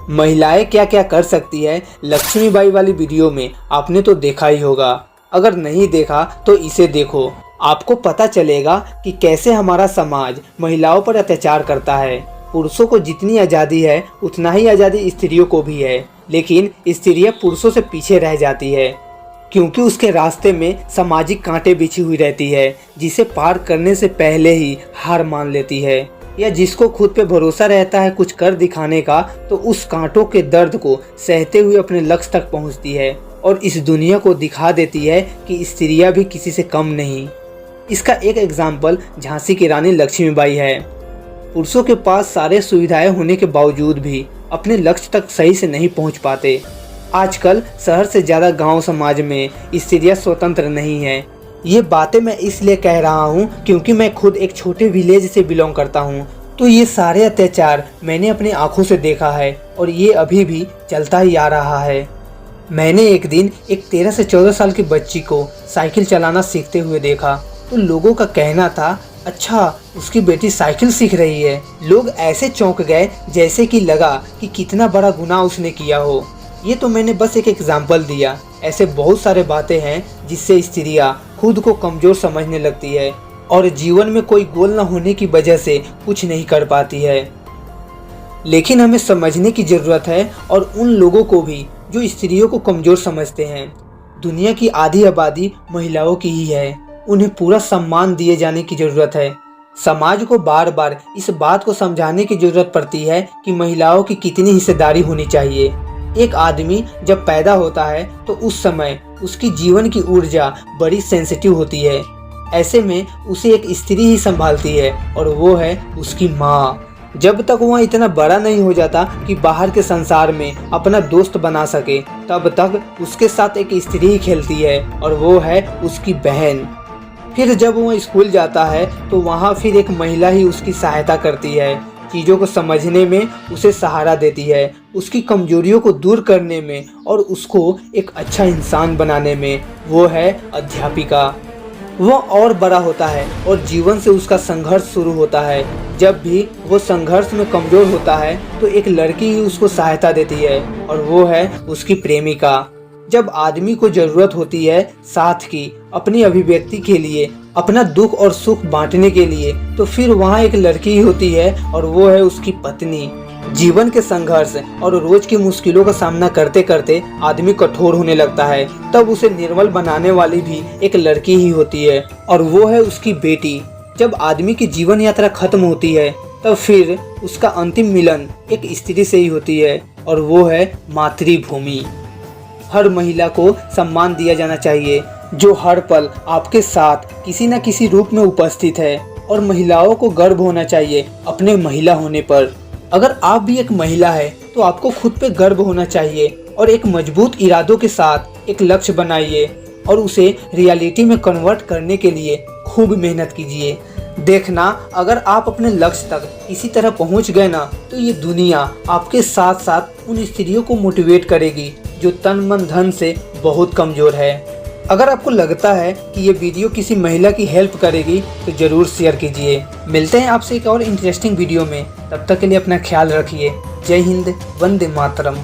महिलाएं क्या क्या कर सकती है लक्ष्मीबाई वाली वीडियो में आपने तो देखा ही होगा। अगर नहीं देखा तो इसे देखो, आपको पता चलेगा कि कैसे हमारा समाज महिलाओं पर अत्याचार करता है। पुरुषों को जितनी आज़ादी है उतना ही आज़ादी स्त्रियों को भी है, लेकिन स्त्रियां पुरुषों से पीछे रह जाती है क्योंकि उसके रास्ते में सामाजिक कांटे बिछी हुई रहती है, जिसे पार करने से पहले ही हार मान लेती है। या जिसको खुद पे भरोसा रहता है कुछ कर दिखाने का, तो उस कांटों के दर्द को सहते हुए अपने लक्ष्य तक पहुंचती है और इस दुनिया को दिखा देती है कि स्त्रियां भी किसी से कम नहीं। इसका एक एग्जाम्पल झांसी की रानी लक्ष्मीबाई है। पुरुषों के पास सारे सुविधाएं होने के बावजूद भी अपने लक्ष्य तक सही से नहीं पहुंच पाते। आजकल शहर से ज़्यादा गांव समाज में स्त्रियां स्वतंत्र नहीं हैं। ये बातें मैं इसलिए कह रहा हूँ क्योंकि मैं खुद एक छोटे विलेज से बिलोंग करता हूँ, तो ये सारे अत्याचार मैंने अपनी आंखों से देखा है और ये अभी भी चलता ही आ रहा है। मैंने एक दिन एक 13 से 14 साल की बच्ची को साइकिल चलाना सीखते हुए देखा, तो लोगों का कहना था, अच्छा उसकी बेटी साइकिल सीख रही है। लोग ऐसे चौंक गए जैसे कि लगा कि कितना बड़ा गुनाह उसने किया हो। ये तो मैंने बस एक एग्जाम्पल दिया, ऐसे बहुत सारे बातें हैं जिससे स्त्रियां खुद को कमज़ोर समझने लगती है और जीवन में कोई गोल न होने की वजह से कुछ नहीं कर पाती है। लेकिन हमें समझने की ज़रूरत है और उन लोगों को भी जो स्त्रियों को कमज़ोर समझते हैं। दुनिया की आधी आबादी महिलाओं की ही है, उन्हें पूरा सम्मान दिए जाने की ज़रूरत है। समाज को बार बार इस बात को समझाने की ज़रूरत पड़ती है कि महिलाओं की कितनी हिस्सेदारी होनी चाहिए। एक आदमी जब पैदा होता है तो उस समय उसकी जीवन की ऊर्जा बड़ी सेंसिटिव होती है। ऐसे में उसे एक स्त्री ही संभालती है और वो है उसकी माँ। जब तक वह इतना बड़ा नहीं हो जाता कि बाहर के संसार में अपना दोस्त बना सके, तब तक उसके साथ एक स्त्री ही खेलती है और वो है उसकी बहन। फिर जब वह स्कूल जाता है तो वहाँ फिर एक महिला ही उसकी सहायता करती है, चीज़ों को समझने में उसे सहारा देती है, उसकी कमजोरियों को दूर करने में और उसको एक अच्छा इंसान बनाने में। वो है अध्यापिका। वो और बड़ा होता है और जीवन से उसका संघर्ष शुरू होता है। जब भी वो संघर्ष में कमज़ोर होता है तो एक लड़की ही उसको सहायता देती है और वो है उसकी प्रेमिका। जब आदमी को ज़रूरत होती है साथ की, अपनी अभिव्यक्ति के लिए, अपना दुख और सुख बांटने के लिए, तो फिर वहाँ एक लड़की ही होती है और वो है उसकी पत्नी। जीवन के संघर्ष और रोज की मुश्किलों का सामना करते करते आदमी कठोर होने लगता है, तब उसे निर्बल बनाने वाली भी एक लड़की ही होती है और वो है उसकी बेटी। जब आदमी की जीवन यात्रा खत्म होती है तब फिर उसका अंतिम मिलन एक स्त्री से ही होती है और वो है मातृभूमि। हर महिला को सम्मान दिया जाना चाहिए जो हर पल आपके साथ किसी न किसी रूप में उपस्थित है, और महिलाओं को गर्व होना चाहिए अपने महिला होने पर। अगर आप भी एक महिला है तो आपको खुद पे गर्व होना चाहिए और एक मजबूत इरादों के साथ एक लक्ष्य बनाइए और उसे रियलिटी में कन्वर्ट करने के लिए खूब मेहनत कीजिए। देखना, अगर आप अपने लक्ष्य तक इसी तरह पहुंच गए ना, तो ये दुनिया आपके साथ साथ उन स्त्रियों को मोटिवेट करेगी जो तन मन धन से बहुत कमज़ोर है। अगर आपको लगता है कि ये वीडियो किसी महिला की हेल्प करेगी तो ज़रूर शेयर कीजिए। मिलते हैं आपसे एक और इंटरेस्टिंग वीडियो में, तब तक के लिए अपना ख्याल रखिए। जय हिंद, वंदे मातरम।